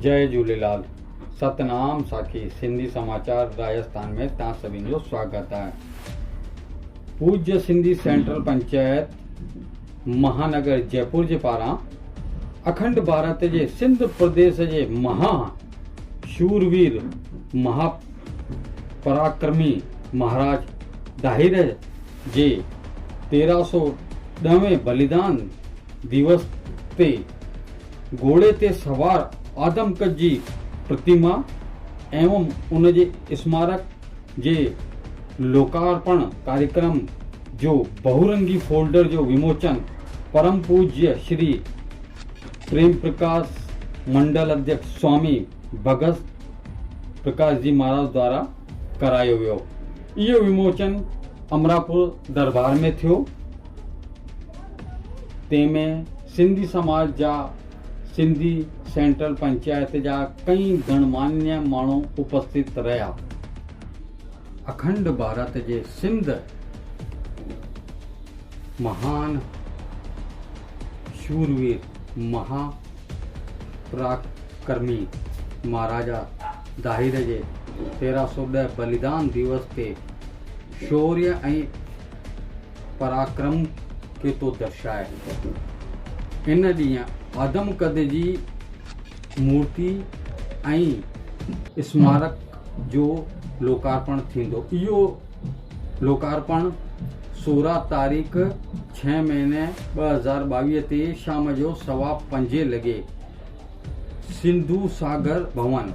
जय झूलेलाल। सतनाम साखी सिंधी समाचार राजस्थान में तव्हां सभिनी जो स्वागत है। पूज्य सिंधी सेंट्रल पंचायत महानगर जयपुर जे पारां अखंड भारत जे सिंध प्रदेश जे महा शूरवीर महापराक्रमी महाराज दाहिर जे 1310वें बलिदान दिवस ते घोड़े ते सवार आदमकद जी प्रतिमा एवं उन जे स्मारक जे लोकार्पण कार्यक्रम जो बहुरंगी फोल्डर जो विमोचन परम पूज्य श्री प्रेम प्रकाश मंडल अध्यक्ष स्वामी भगत प्रकाश जी महाराज द्वारा करायो वियो। इहो विमोचन अमरापुर दरबार में थियो। तंहिंमें सिंधी समाज जा सिंधी सेंट्रल पंचायत जा कई गणमान्य माण्हू उपस्थित रहा। अखंड भारत जे सिंध महान शूरवीर महापराक्रमी महाराजा दाहिर जे 1310 बलिदान दिवस ते शौर्य ऐं पराक्रम के तो दर्शाए। इन ॾींहुं आदमकद जी मूर्ति ऐं स्मारक जो लोकार्पण थींदो। इहो लोकार्पण 16 तारीख़ 6 महीने 2022 ते शाम जो 5:15 लॻे सिंधु सागर भवन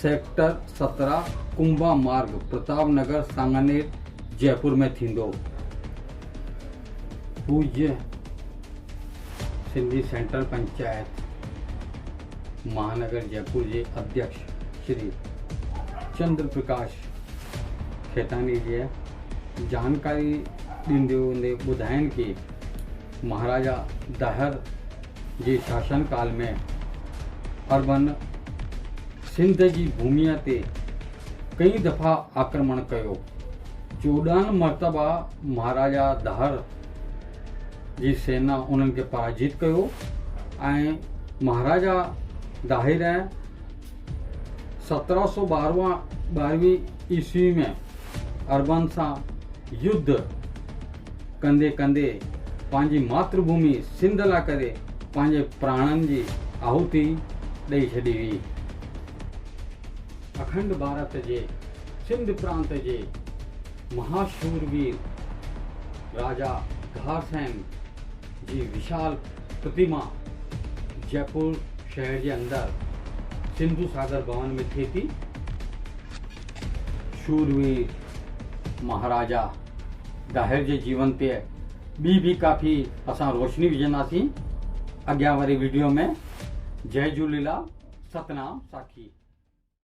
सेक्टर 17 कुंभा मार्ग प्रताप नगर सांगानेर जयपुर में थींदो। पूज्य सिंधी सेंट्रल पंचायत महानगर जयपुर जे अध्यक्ष श्री चंद्र प्रकाश खेतानी जी जानकारी ॾींदे हूंदे ॿुधाइनि कि महाराजा दाहिर जे शासन काल में अर्बन सिंध जी भूमिया ते कई दफ़ा आक्रमण कयो। 14 मरतबा महाराजा दाहिर जी सेना उन्हनि खे पराजित कयो ऐं महाराजा दाहिर 1712 ईस्वी में अरबन सां युद्ध कंदे कंदे पंहिंजी मातृभूमि सिंध लाइ करे पंहिंजे प्राणनि जी आहुति ॾेई छॾी हुई। अखंड भारत जे सिंध प्रांत जे महाशूरवीर राजा घारसेन जी विशाल प्रतिमा जयपुर शहर के अंदर सिंधु सागर भवन में थी थी। शूरवीर महाराजा दाहिर के जीवन पे भी काफ़ी असां रोशनी विझंदासीं अॻियां वारी वीडियो में। जय झूलेलाल। सतनाम साखी।